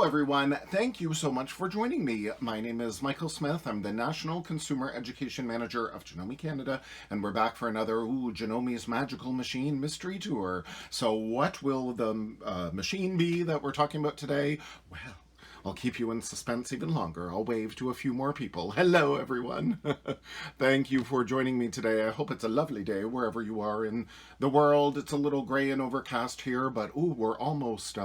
everyone. Thank you so much for joining me. My name is Michael Smith. I'm the National Consumer Education Manager of Janome, Canada, and we're back for another Janome's Magical Machine Mystery Tour. So what will the machine be that we're talking about today? Well, I'll keep you in suspense even longer. I'll wave to a few more people. Hello, everyone. Thank you for joining me today. I hope it's a lovely day wherever you are in the world. It's a little gray and overcast here, but we're almost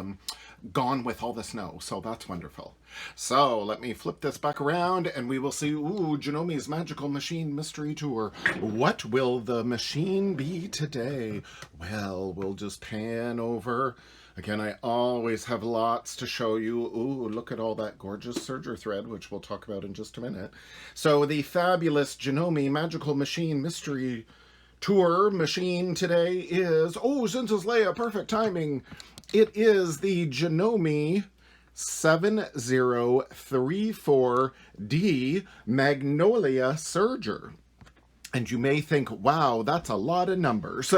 gone with all the snow, so that's wonderful. So let me flip this back around and we will see Janome's Magical Machine Mystery Tour. What will the machine be today? Well, we'll just pan over. Again, I always have lots to show you. Look at all that gorgeous serger thread, which we'll talk about in just a minute. So the fabulous Janome Magical Machine Mystery Tour machine today is, Zins's Leia, perfect timing. It is the Janome 7034D Magnolia Serger. And you may think, wow, that's a lot of numbers.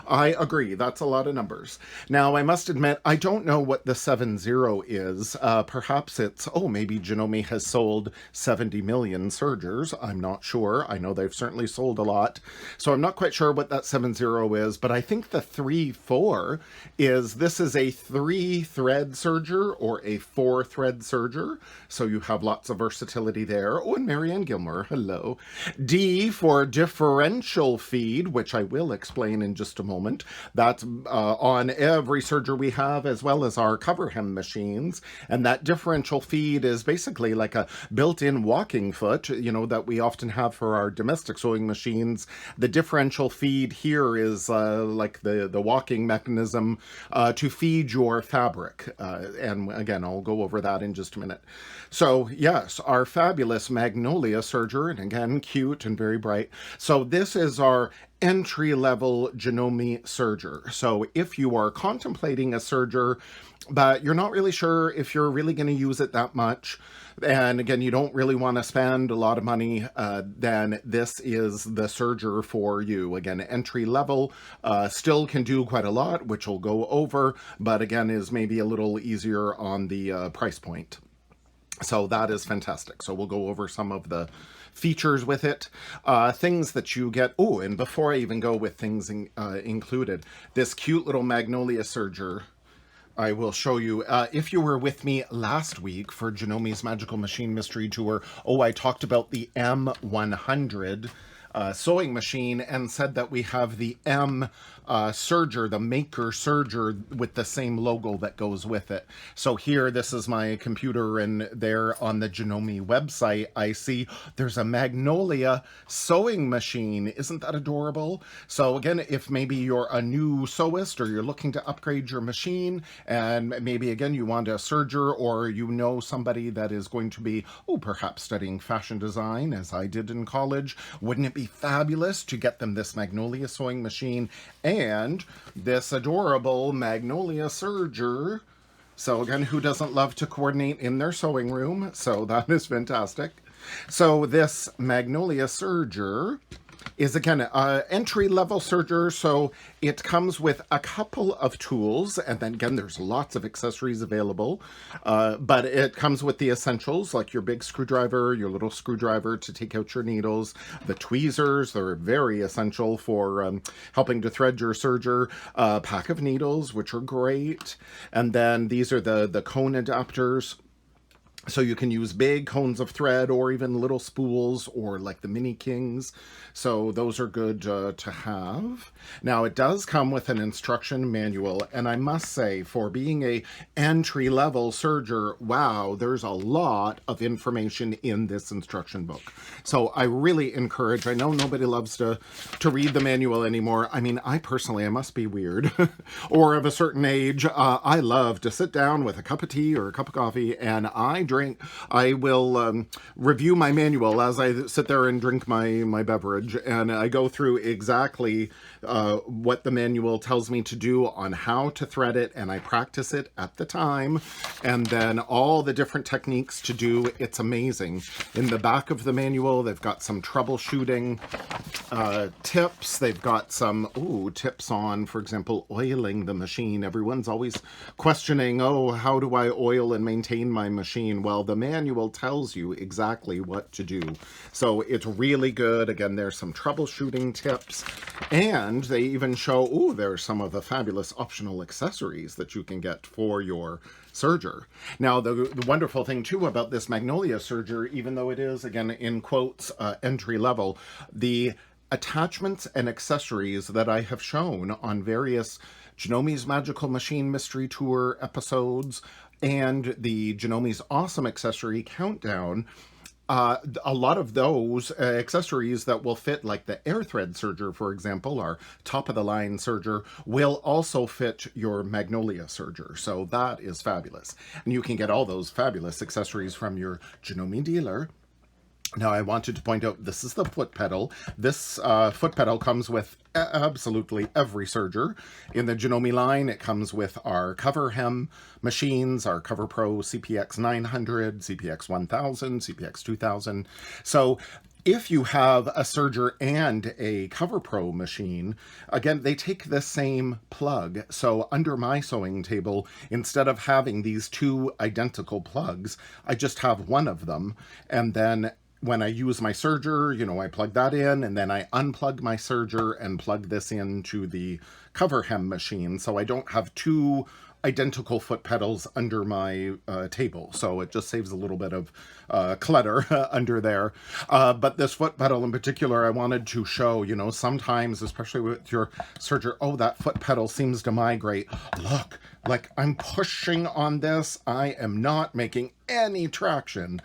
I agree, that's a lot of numbers. Now, I must admit, I don't know what the 70 is. Perhaps it's, maybe Janome has sold 70 million sergers. I'm not sure. I know they've certainly sold a lot. So I'm not quite sure what that 70 is, but I think the 34 is, this is a 3-thread serger or a 4-thread serger. So you have lots of versatility there. And Marianne Gilmore, hello. D for differential feed, which I will explain in just a moment. That's on every serger we have, as well as our cover hem machines. And that differential feed is basically like a built-in walking foot, that we often have for our domestic sewing machines. The differential feed here is like the walking mechanism to feed your fabric. And again, I'll go over that in just a minute. So yes, our fabulous Magnolia Serger, and again, cute and very bright. So this is our entry-level Janome serger. So if you are contemplating a serger, but you're not really sure if you're really going to use it that much, and again, you don't really want to spend a lot of money, then this is the serger for you. Again, entry-level, still can do quite a lot, which we'll go over, but again, is maybe a little easier on the price point. So that is fantastic. So we'll go over some of the features with it, things that you get. And before I even go with things included, this cute little Magnolia Serger, I will show you. If you were with me last week for Janome's Magical Machine Mystery Tour, I talked about the M100 sewing machine and said that we have the M serger, the maker serger, with the same logo that goes with it. So here, this is my computer, and there on the Janome website, I see there's a Magnolia sewing machine. Isn't that adorable? So again, if maybe you're a new sewist or you're looking to upgrade your machine, and maybe again you want a serger, or somebody that is going to be perhaps studying fashion design, as I did in college, wouldn't it be fabulous to get them this Magnolia sewing machine and this adorable Magnolia serger? So again, who doesn't love to coordinate in their sewing room? So that is fantastic. So this Magnolia serger is again an entry-level serger, so it comes with a couple of tools, and then again there's lots of accessories available, but it comes with the essentials like your big screwdriver, your little screwdriver to take out your needles, the tweezers, they're very essential for helping to thread your serger, a pack of needles, which are great, and then these are the cone adapters. So you can use big cones of thread or even little spools or like the mini kings. So those are good to have. Now it does come with an instruction manual, and I must say, for being a entry-level serger, wow, there's a lot of information in this instruction book. So I really encourage, I know nobody loves to read the manual anymore. I mean, I must be weird or of a certain age. I love to sit down with a cup of tea or a cup of coffee, and I I will review my manual as I sit there and drink my beverage, and I go through exactly what the manual tells me to do on how to thread it, and I practice it at the time, and then all the different techniques to do. It's amazing. In the back of the manual, they've got some troubleshooting tips. They've got some tips on, for example, oiling the machine. Everyone's always questioning, oh, how do I oil and maintain my machine? Well, the manual tells you exactly what to do. So it's really good. Again, there's some troubleshooting tips, and they even show, there's some of the fabulous optional accessories that you can get for your serger. Now, the wonderful thing too about this Magnolia Serger, even though it is, again, in quotes, entry level, the attachments and accessories that I have shown on various Janome's Magical Machine Mystery Tour episodes and the Janome's Awesome Accessory Countdown, a lot of those accessories that will fit, like the air thread serger, for example, our top-of-the-line serger, will also fit your Magnolia Serger. So that is fabulous. And you can get all those fabulous accessories from your Janome dealer. Now, I wanted to point out, this is the foot pedal. This foot pedal comes with absolutely every serger. In the Janome line, it comes with our cover hem machines, our Cover Pro CPX 900, CPX 1000, CPX 2000. So if you have a serger and a Cover Pro machine, again, they take the same plug. So under my sewing table, instead of having these two identical plugs, I just have one of them. And then when I use my serger, I plug that in, and then I unplug my serger and plug this into the cover hem machine. So I don't have two identical foot pedals under my table. So it just saves a little bit of clutter under there. But this foot pedal in particular, I wanted to show, sometimes, especially with your serger, that foot pedal seems to migrate. Look, like I'm pushing on this. I am not making any traction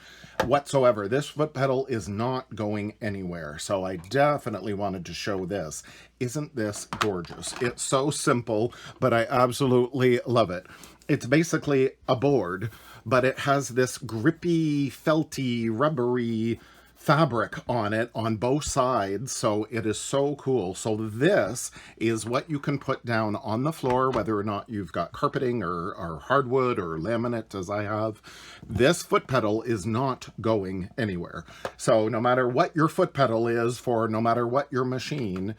whatsoever. This foot pedal is not going anywhere. So I definitely wanted to show this. Isn't this gorgeous? It's so simple, but I absolutely love it. It's basically a board, but it has this grippy, felty, rubbery fabric on it on both sides, so it is so cool. So this is what you can put down on the floor, whether or not you've got carpeting or hardwood or laminate, as I have. This foot pedal is not going anywhere. So no matter what your foot pedal is for no matter what your machine,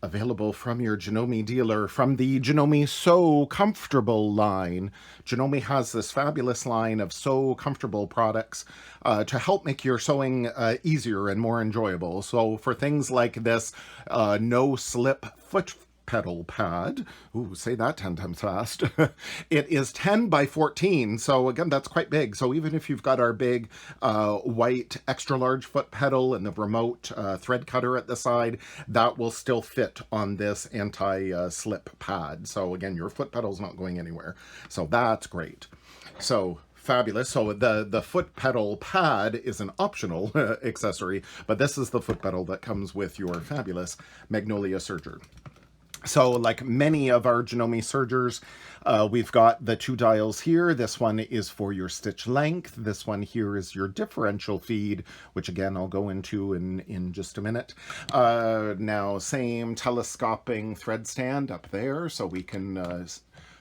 available from your Janome dealer, from the Janome So Comfortable line. Janome has this fabulous line of So Comfortable products to help make your sewing easier and more enjoyable. So for things like this no-slip foot pedal pad, say that 10 times fast, it is 10 by 14, so again, that's quite big. So even if you've got our big white extra large foot pedal and the remote thread cutter at the side, that will still fit on this anti-slip pad. So again, your foot pedal's not going anywhere. So that's great. So fabulous. So the foot pedal pad is an optional accessory, but this is the foot pedal that comes with your fabulous Magnolia Serger. So like many of our Janome sergers, we've got the two dials here. This one is for your stitch length. This one here is your differential feed, which again, I'll go into in just a minute. Now, same telescoping thread stand up there, so we can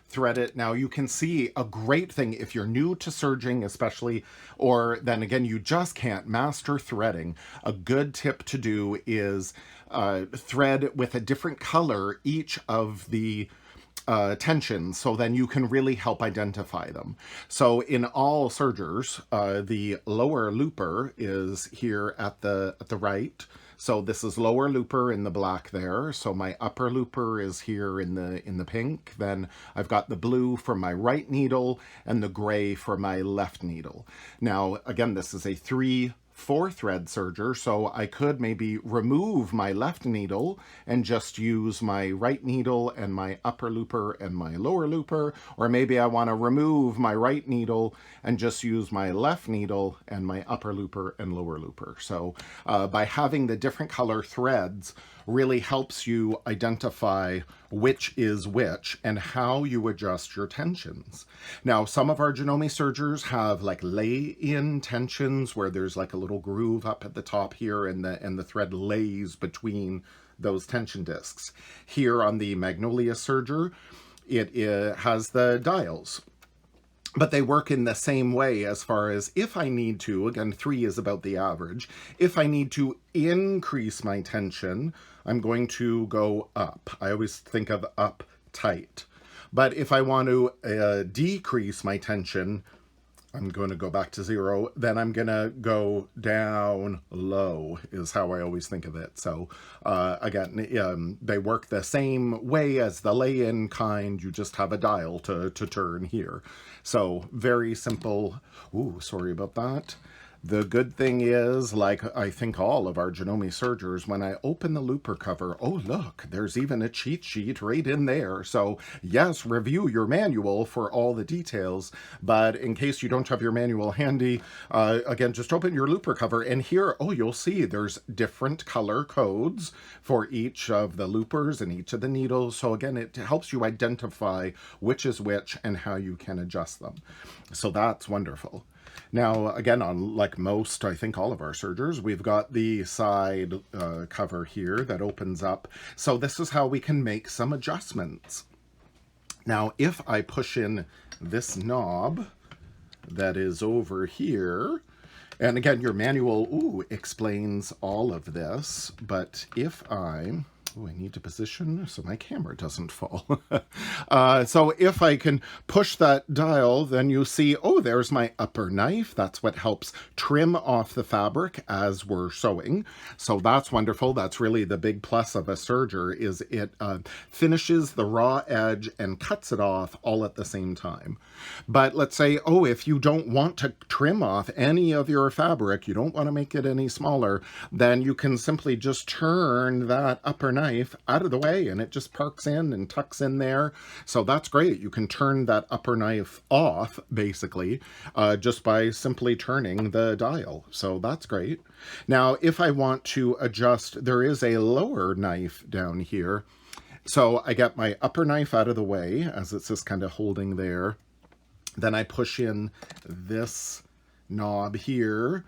thread it. Now you can see a great thing if you're new to serging especially, or then again you just can't master threading. A good tip to do is thread with a different color each of the tensions, so then you can really help identify them. So in all sergers, the lower looper is here at the right. So this is lower looper in the black there. So my upper looper is here in the pink. Then I've got the blue for my right needle and the gray for my left needle. Now, again, this is a 3 4-thread serger, so I could maybe remove my left needle and just use my right needle and my upper looper and my lower looper, or maybe I want to remove my right needle and just use my left needle and my upper looper and lower looper. So by having the different color threads really helps you identify which is which and how you adjust your tensions. Now, some of our Janome sergers have like lay-in tensions where there's like a little groove up at the top here and the thread lays between those tension discs. Here on the Magnolia Serger, it has the dials. But they work in the same way as far as if I need to, again, 3 is about the average, if I need to increase my tension, I'm going to go up. I always think of up tight. But if I want to decrease my tension, I'm going to go back to 0, then I'm going to go down low is how I always think of it. So again, they work the same way as the lay-in kind, you just have a dial to turn here. So very simple. Ooh, sorry about that. The good thing is, like I think all of our Janome sergers, when I open the looper cover, oh look, there's even a cheat sheet right in there. So yes, review your manual for all the details, but in case you don't have your manual handy, again, just open your looper cover and here, oh, you'll see there's different color codes for each of the loopers and each of the needles. So again, it helps you identify which is which and how you can adjust them. So that's wonderful. Now, again, on like most, I think all of our sergers, we've got the side cover here that opens up. So this is how we can make some adjustments. Now, if I push in this knob that is over here, and again, your manual, explains all of this, but if I need to position so my camera doesn't fall. So if I can push that dial, then you see, oh, there's my upper knife. That's what helps trim off the fabric as we're sewing. So that's wonderful. That's really the big plus of a serger, is it finishes the raw edge and cuts it off all at the same time. But let's say, oh, if you don't want to trim off any of your fabric, you don't want to make it any smaller, then you can simply just turn that upper knife out of the way and it just parks in and tucks in there. So that's great. You can turn that upper knife off basically just by simply turning the dial. So that's great. Now, if I want to adjust, there is a lower knife down here. So I get my upper knife out of the way as it's just kind of holding there. Then I push in this knob here.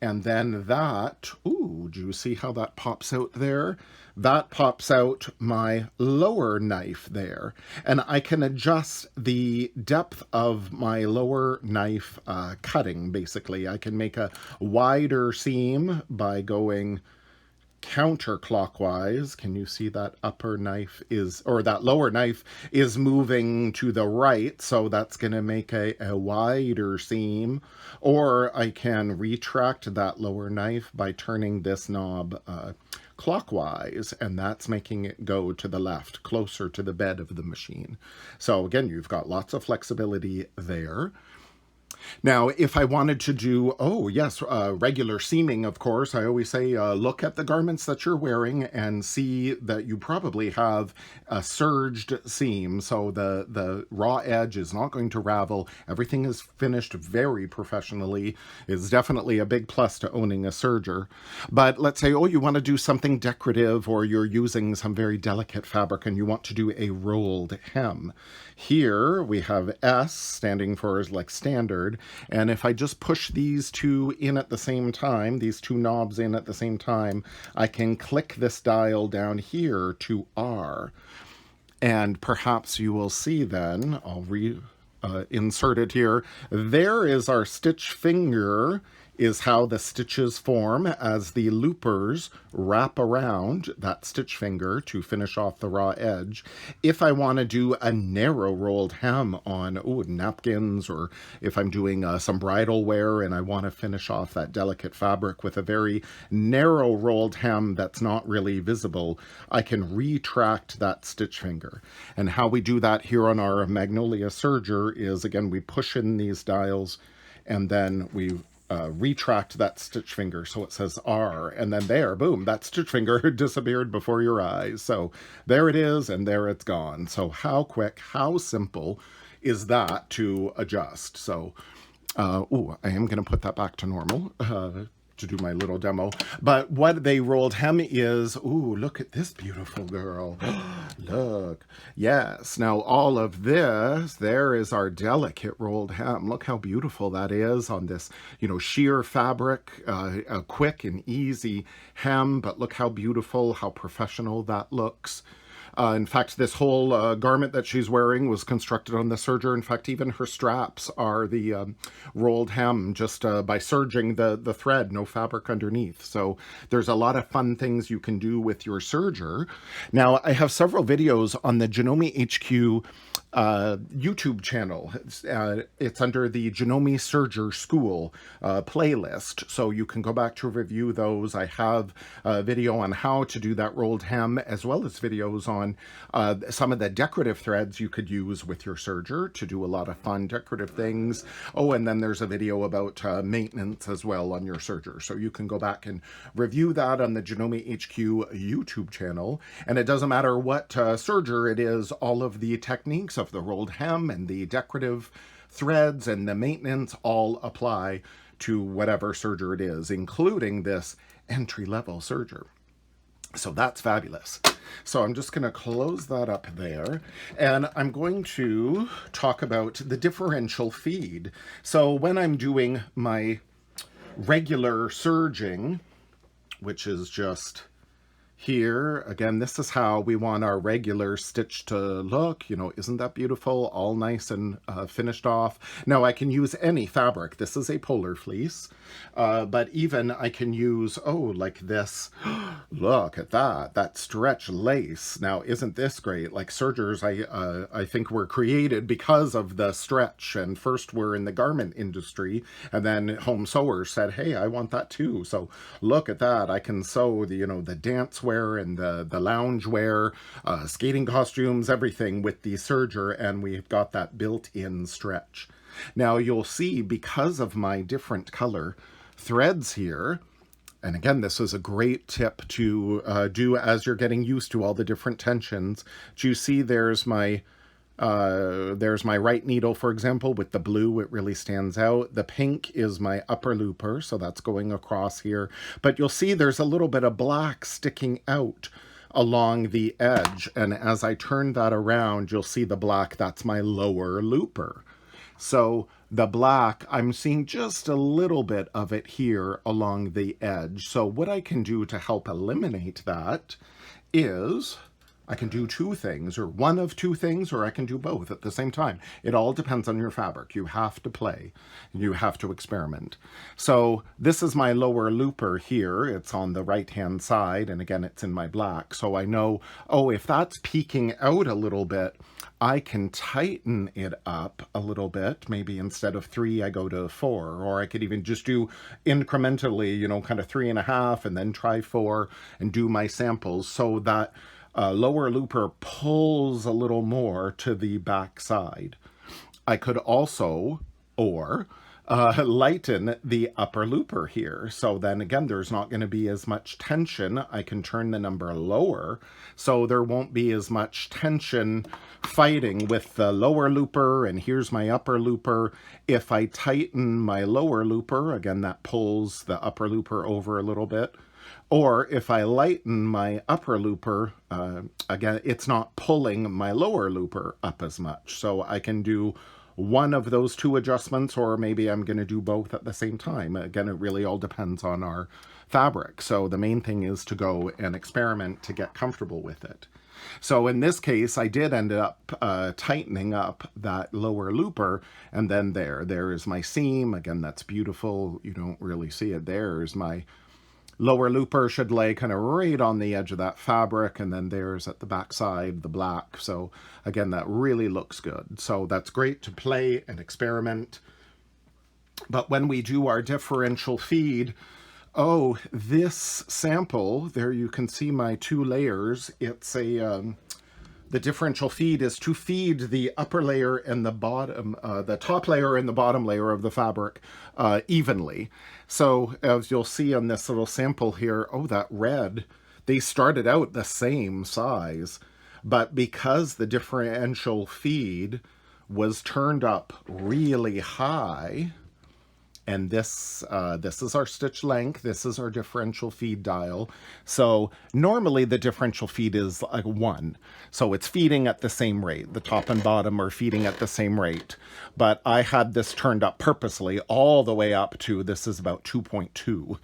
And then that, ooh, do you see how that pops out there? That pops out my lower knife there. And I can adjust the depth of my lower knife cutting, basically. I can make a wider seam by going counterclockwise. Can you see that upper knife is, or that lower knife is moving to the right, so that's going to make a wider seam. Or I can retract that lower knife by turning this knob clockwise, and that's making it go to the left, closer to the bed of the machine. So again, you've got lots of flexibility there. Now, if I wanted to do, regular seaming, of course, I always say, look at the garments that you're wearing and see that you probably have a serged seam. So the raw edge is not going to ravel. Everything is finished very professionally. It's definitely a big plus to owning a serger. But let's say, you want to do something decorative, or you're using some very delicate fabric and you want to do a rolled hem. Here we have S standing for like standard. And if I just push these two in at the same time, these two knobs in at the same time, I can click this dial down here to R. And perhaps you will see then, I'll insert it here, there is our stitch finger, is how the stitches form as the loopers wrap around that stitch finger to finish off the raw edge. If I want to do a narrow rolled hem on napkins, or if I'm doing some bridal wear and I want to finish off that delicate fabric with a very narrow rolled hem that's not really visible, I can retract that stitch finger. And how we do that here on our Magnolia Serger is, again, we push in these dials and then we retract that stitch finger so it says R, and then there, boom, that stitch finger disappeared before your eyes. So there it is, and there it's gone. So how quick, how simple is that to adjust? So, oh, I am going to put that back to normal to do my little demo. But what they rolled hem is, ooh, look at this beautiful girl. Look. Yes. Now all of this, there is our delicate rolled hem. Look how beautiful that is on this, you know, sheer fabric, a quick and easy hem, but look how beautiful, how professional that looks. In fact, this whole garment that she's wearing was constructed on the serger. In fact, even her straps are the rolled hem just by serging the thread, no fabric underneath. So there's a lot of fun things you can do with your serger. Now, I have several videos on the Janome HQ YouTube channel. It's under the Janome Serger School playlist, so you can go back to review those. I have a video on how to do that rolled hem, as well as videos on some of the decorative threads you could use with your serger to do a lot of fun decorative things. Oh, and then there's a video about maintenance as well on your serger, so you can go back and review that on the Janome HQ YouTube channel. And it doesn't matter what serger it is, all of the techniques of the rolled hem and the decorative threads and the maintenance all apply to whatever serger it is, including this entry-level serger. So that's fabulous. So I'm just going to close that up there, and I'm going to talk about the differential feed. So when I'm doing my regular serging, which is just here, again, this is how we want our regular stitch to look. You know, isn't that beautiful? All nice and finished off. Now I can use any fabric. This is a polar fleece, but even I can use, oh, like this. Look at that, that stretch lace. Now, isn't this great? Like sergers, I think were created because of the stretch, and first were in the garment industry, and then home sewers said, hey, I want that too. So look at that. I can sew the, you know, the dance wear and the lounge wear, skating costumes, everything with the serger, and we've got that built-in stretch. Now you'll see, because of my different color threads here, and again, this is a great tip to do as you're getting used to all the different tensions. Do you see there's my right needle, for example, with the blue, it really stands out. The pink is my upper looper, so that's going across here. But you'll see there's a little bit of black sticking out along the edge. And as I turn that around, you'll see the black, that's my lower looper. So the black, I'm seeing just a little bit of it here along the edge. So what I can do to help eliminate that is I can do two things, or one of two things, or I can do both at the same time. It all depends on your fabric. You have to play. You have to experiment. So this is my lower looper here. It's on the right-hand side, and again, it's in my black. So I know, oh, if that's peeking out a little bit, I can tighten it up a little bit. Maybe instead of 3, I go to 4, or I could even just do incrementally, you know, kind of 3.5, and then try 4 and do my samples so that lower looper pulls a little more to the back side. I could also, or lighten the upper looper here. So then again, there's not going to be as much tension. I can turn the number lower, so there won't be as much tension fighting with the lower looper, and here's my upper looper. If I tighten my lower looper, again, that pulls the upper looper over a little bit. Or if I lighten my upper looper, again, it's not pulling my lower looper up as much. So I can do one of those two adjustments, or maybe I'm going to do both at the same time. Again, it really all depends on our fabric. So the main thing is to go and experiment to get comfortable with it. So in this case, I did end up tightening up that lower looper, and then there is my seam. Again, that's beautiful. You don't really see it. There's my lower looper, should lay kind of right on the edge of that fabric, and then there's at the back side the black. So again, that really looks good. So that's great to play and experiment. But when we do our differential feed, oh, this sample, there you can see my 2 layers. It's a The differential feed is to feed the upper layer and the bottom, the top layer and the bottom layer of the fabric evenly. So as you'll see on this little sample here, oh, that red, they started out the same size, but because the differential feed was turned up really high, and this is our stitch length, this is our differential feed dial. So normally the differential feed is like 1. So it's feeding at the same rate. The top and bottom are feeding at the same rate. But I had this turned up purposely all the way up to, this is about 2.2.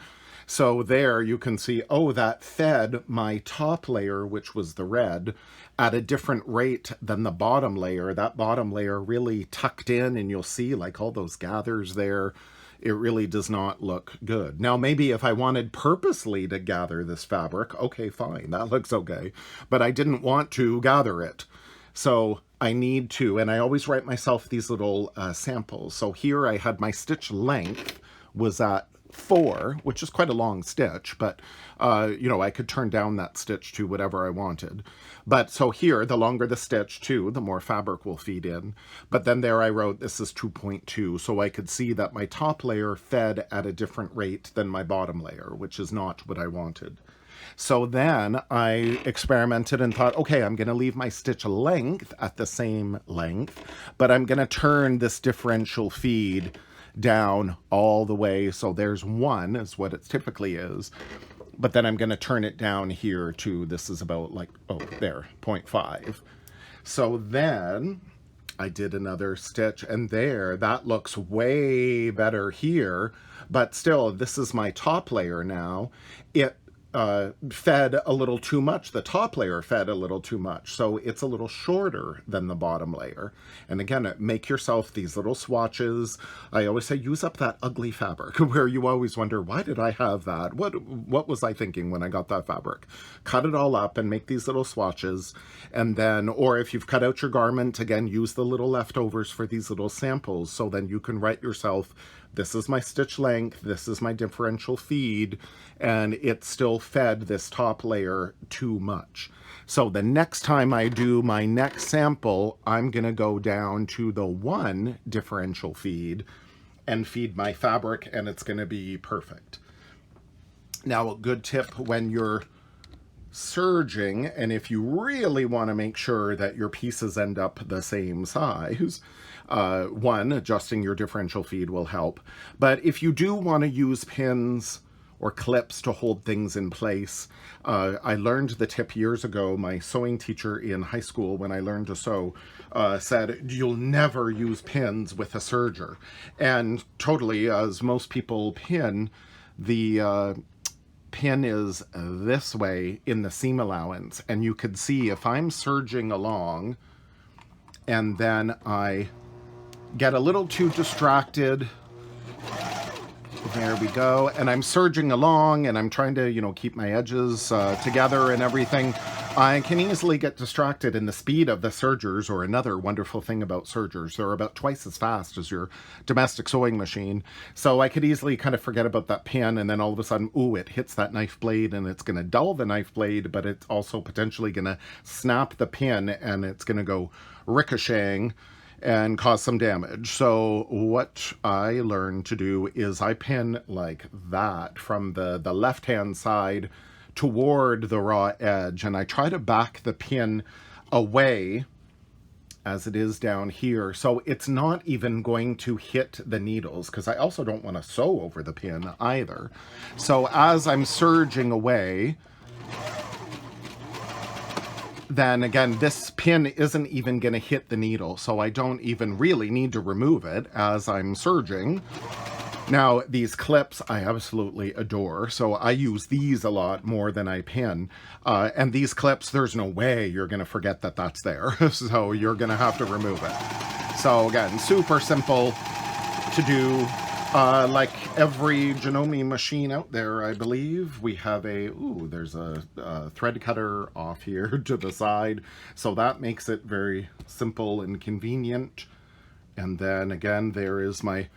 So there you can see, oh, that fed my top layer, which was the red, at a different rate than the bottom layer. That bottom layer really tucked in, and you'll see like all those gathers there. It really does not look good. Now, maybe if I wanted purposely to gather this fabric, okay, fine, that looks okay. But I didn't want to gather it. So I need to, and I always write myself these little samples. So here I had my stitch length was at 4, which is quite a long stitch, but you know, I could turn down that stitch to whatever I wanted. But so here, the longer the stitch too, the more fabric will feed in. But then there I wrote, this is 2.2, so I could see that my top layer fed at a different rate than my bottom layer, which is not what I wanted. So then I experimented and thought, okay, I'm going to leave my stitch length at the same length, but I'm going to turn this differential feed down all the way. So there's 1 is what it typically is. But then I'm going to turn it down here to, this is about like, oh, there, 0.5. So then I did another stitch, and there, that looks way better here. But still, this is my top layer now. It fed a little too much. The top layer fed a little too much. So it's a little shorter than the bottom layer. And again, make yourself these little swatches. I always say use up that ugly fabric where you always wonder, why did I have that? What was I thinking when I got that fabric? Cut it all up and make these little swatches. And then, or if you've cut out your garment, again, use the little leftovers for these little samples. So then you can write yourself, this is my stitch length, this is my differential feed, and it still fed this top layer too much. So the next time I do my next sample, I'm going to go down to the 1 differential feed and feed my fabric, and it's going to be perfect. Now, a good tip when you're serging, and if you really want to make sure that your pieces end up the same size, 1, adjusting your differential feed will help. But if you do want to use pins or clips to hold things in place, I learned the tip years ago. My sewing teacher in high school, when I learned to sew, said, you'll never use pins with a serger. And totally, as most people pin, the pin is this way in the seam allowance. And you could see if I'm serging along and then I get a little too distracted, there we go, and I'm serging along and I'm trying to, you know, keep my edges together and everything, I can easily get distracted in the speed of the sergers. Or another wonderful thing about sergers, they're about twice as fast as your domestic sewing machine. So I could easily kind of forget about that pin, and then all of a sudden, ooh, it hits that knife blade, and it's going to dull the knife blade, but it's also potentially going to snap the pin, and it's going to go ricocheting and cause some damage. So what I learned to do is I pin like that from the left-hand side toward the raw edge, and I try to back the pin away as it is down here, so it's not even going to hit the needles, because I also don't want to sew over the pin either. So as I'm serging away, then again, this pin isn't even going to hit the needle, so I don't even really need to remove it as I'm serging. Now, these clips I absolutely adore, so I use these a lot more than I pin. And these clips, there's no way you're going to forget that that's there, so you're going to have to remove it. So again, super simple to do. Like every Janome machine out there, I believe, we have a, ooh, there's a thread cutter off here to the side. So that makes it very simple and convenient. And then again, there is my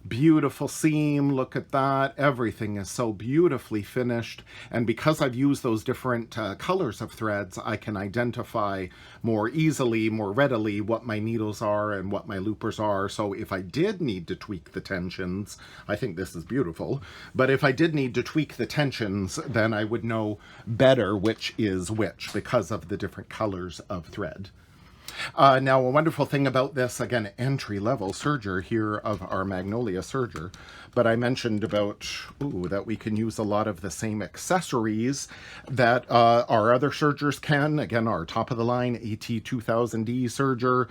Beautiful seam, look at that. Everything is so beautifully finished. And because I've used those different colors of threads, I can identify more easily, more readily what my needles are and what my loopers are. So if I did need to tweak the tensions, I think this is beautiful. But if I did need to tweak the tensions, then I would know better which is which because of the different colors of thread. Now, a wonderful thing about this, again, entry-level serger here of our Magnolia Serger, but I mentioned about, that we can use a lot of the same accessories that our other sergers can. Again, our top-of-the-line AT2000D serger.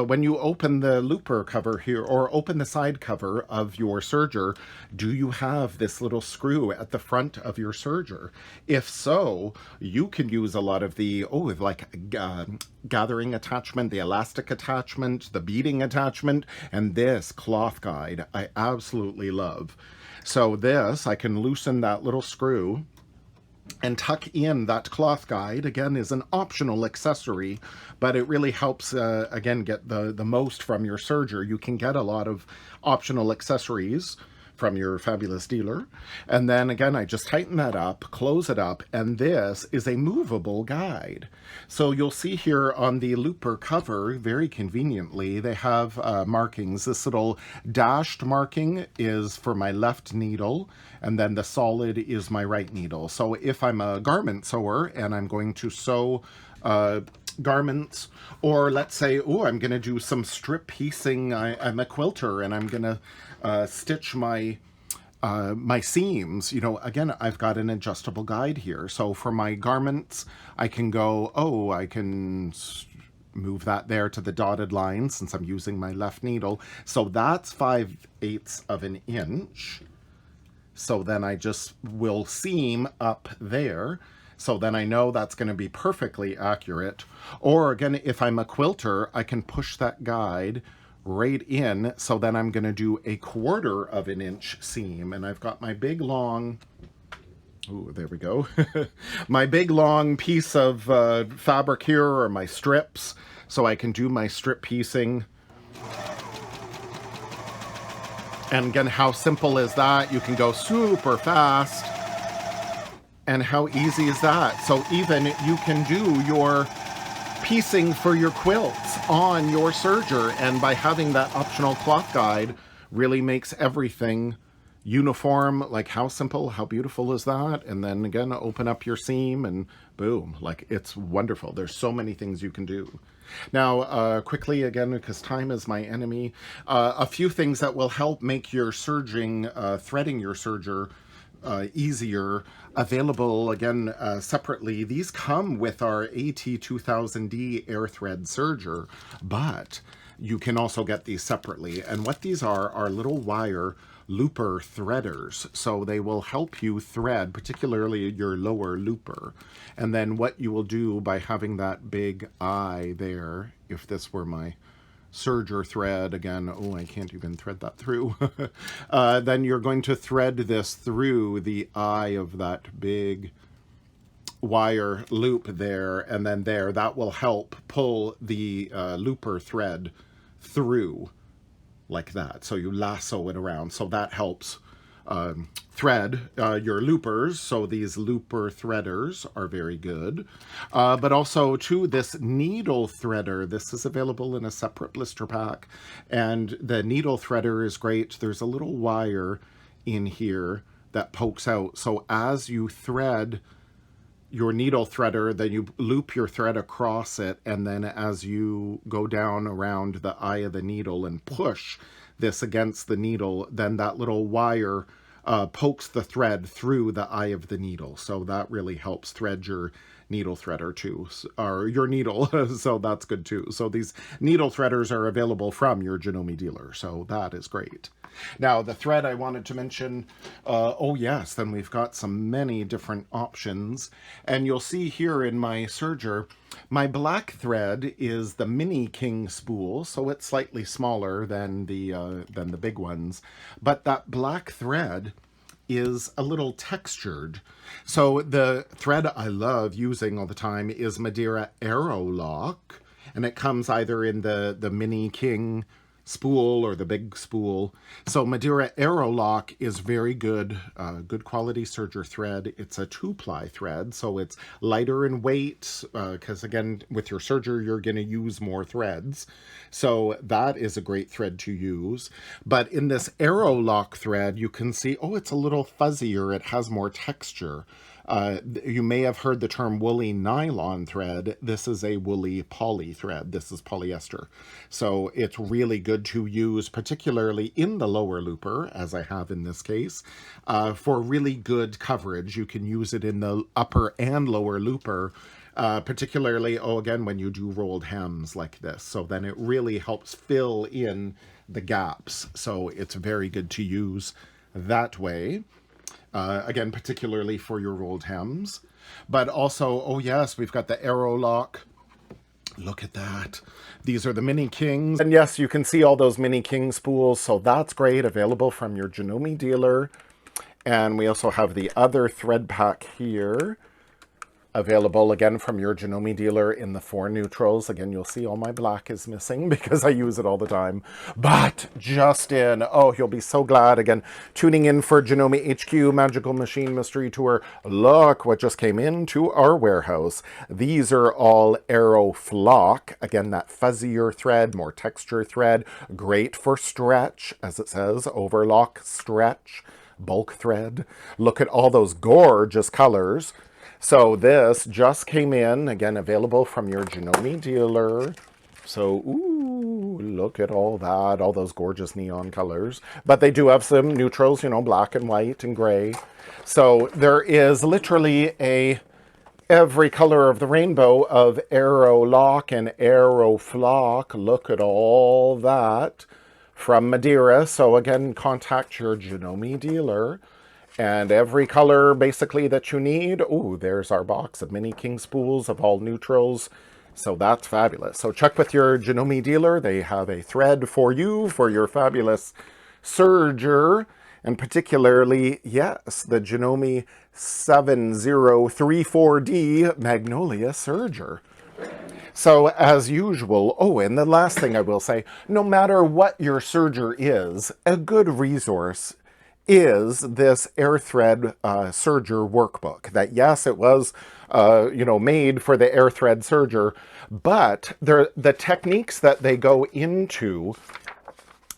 When you open the looper cover here, or open the side cover of your serger, do you have this little screw at the front of your serger? If so, you can use a lot of the, gathering attachment, the elastic attachment, the beading attachment, and this cloth guide I absolutely love. So this, I can loosen that little screw and tuck in that cloth guide. Again, is an optional accessory, but it really helps, again, get the most from your serger. You can get a lot of optional accessories from your fabulous dealer. And then again, I just tighten that up, close it up, and this is a movable guide. So you'll see here on the looper cover, very conveniently, they have markings. This little dashed marking is for my left needle, and then the solid is my right needle. So if I'm a garment sewer and I'm going to sew garments, or let's say, I'm going to do some strip piecing. I'm a quilter and I'm going to stitch my my seams. Again, I've got an adjustable guide here. So for my garments, I can go, I can move that there to the dotted line since I'm using my left needle. So that's 5/8 of an inch. So then I just will seam up there. So then I know that's going to be perfectly accurate. Or again, if I'm a quilter, I can push that guide right in. So then I'm going to do a 1/4 of an inch seam. And I've got my big long, there we go. My big long piece of fabric here, or my strips. So I can do my strip piecing. And again, how simple is that? You can go super fast. And how easy is that? So even you can do your piecing for your quilts on your serger, and by having that optional cloth guide really makes everything uniform. Like, how simple, how beautiful is that? And then again, open up your seam and boom, like, it's wonderful. There's so many things you can do. Now, quickly again, because time is my enemy, a few things that will help make your serging, threading your serger easier, available again separately. These come with our AT2000D air thread serger, but you can also get these separately. And what these are little wire looper threaders. So they will help you thread, particularly your lower looper. And then what you will do by having that big eye there, if this were my serger thread, again, I can't even thread that through. Then you're going to thread this through the eye of that big wire loop there, and then there, that will help pull the looper thread through like that. So you lasso it around. So that helps thread your loopers. So these looper threaders are very good. But also too, this needle threader, this is available in a separate blister pack. And the needle threader is great. There's a little wire in here that pokes out. So as you thread your needle threader, then you loop your thread across it, and then as you go down around the eye of the needle and push this against the needle, then that little wire pokes the thread through the eye of the needle. So that really helps thread your needle threader too, or your needle. So that's good too. So these needle threaders are available from your Janome dealer. So that is great. Now the thread I wanted to mention, yes, then we've got many different options. And you'll see here in my serger, my black thread is the mini king spool. So it's slightly smaller than the big ones, but that black thread is a little textured. So the thread I love using all the time is Madeira Aero Lock, and it comes either in the mini king spool or the big spool. So Madeira Aerolock is very good, good quality serger thread. It's a 2-ply thread, so it's lighter in weight because again, with your serger, you're going to use more threads. So that is a great thread to use. But in this Aerolock thread, you can see, oh, it's a little fuzzier. It has more texture. You may have heard the term woolly nylon thread. This is a woolly poly thread. This is polyester. So it's really good to use, particularly in the lower looper, as I have in this case, for really good coverage. You can use it in the upper and lower looper, particularly, again, when you do rolled hems like this. So then it really helps fill in the gaps. So it's very good to use that way. Again, particularly for your rolled hems. But also, oh yes, we've got the Aerolock. Look at that. These are the Mini Kings. And yes, you can see all those Mini King spools, so that's great. Available from your Janome dealer. And we also have the other thread pack here. Available again from your Janome dealer in the 4 neutrals. Again, you'll see all my black is missing because I use it all the time. But Justin, you'll be so glad. Again, tuning in for Janome HQ Magical Machine Mystery Tour. Look what just came into our warehouse. These are all Aero Flock. Again, that fuzzier thread, more texture thread. Great for stretch, as it says, overlock, stretch, bulk thread. Look at all those gorgeous colors. So this just came in, again, available from your Janome dealer. So, ooh, look at all that, all those gorgeous neon colors. But they do have some neutrals, you know, black and white and gray. So there is literally every color of the rainbow of Aerolock and Aero Flock. Look at all that from Madeira. So again, contact your Janome dealer. And every color, basically, that you need. Ooh, there's our box of Mini King spools of all neutrals. So that's fabulous. So check with your Janome dealer. They have a thread for you for your fabulous serger. And particularly, yes, the Janome 7034D Magnolia Serger. So as usual, and the last thing I will say, no matter what your serger is, a good resource is this AirThread serger workbook. That, yes, it was, made for the AirThread serger, but the techniques that they go into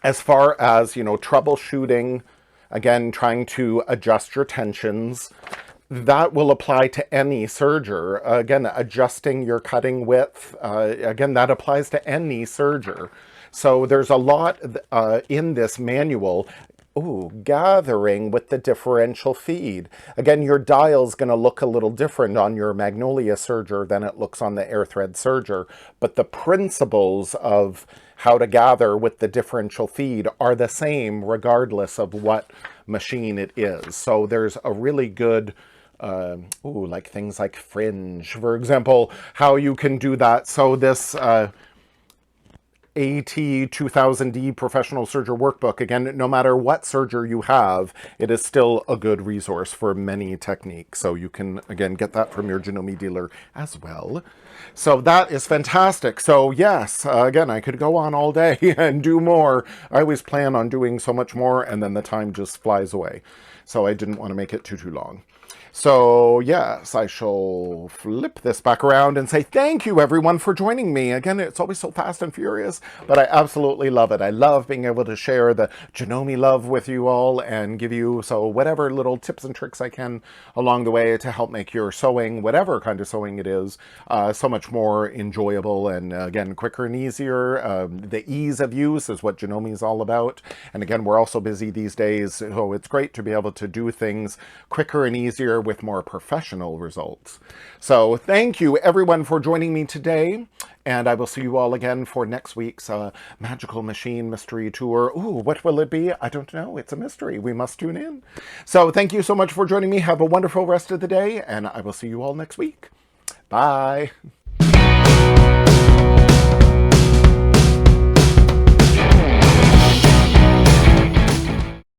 as far as, troubleshooting, again, trying to adjust your tensions, that will apply to any serger. Again, adjusting your cutting width, again, that applies to any serger. So there's a lot in this manual. Gathering with the differential feed. Again, your dial's going to look a little different on your Magnolia Serger than it looks on the AirThread Serger, but the principles of how to gather with the differential feed are the same regardless of what machine it is. So there's a really good like things like fringe, for example, how you can do that. So this AT2000D Professional Serger Workbook. Again, no matter what serger you have, it is still a good resource for many techniques. So you can, again, get that from your Janome dealer as well. So that is fantastic. So yes, again, I could go on all day and do more. I always plan on doing so much more, and then the time just flies away. So I didn't want to make it too long. So yes, I shall flip this back around and say thank you everyone for joining me. Again, it's always so fast and furious, but I absolutely love it. I love being able to share the Janome love with you all and give you whatever little tips and tricks I can along the way to help make your sewing, whatever kind of sewing it is, so much more enjoyable and again, quicker and easier. The ease of use is what Janome is all about. And again, we're also busy these days, so it's great to be able to do things quicker and easier with more professional results. So thank you everyone for joining me today, and I will see you all again for next week's Magical Machine Mystery Tour. What will it be? I don't know. It's a mystery. We must tune in. So thank you so much for joining me. Have a wonderful rest of the day, and I will see you all next week. Bye.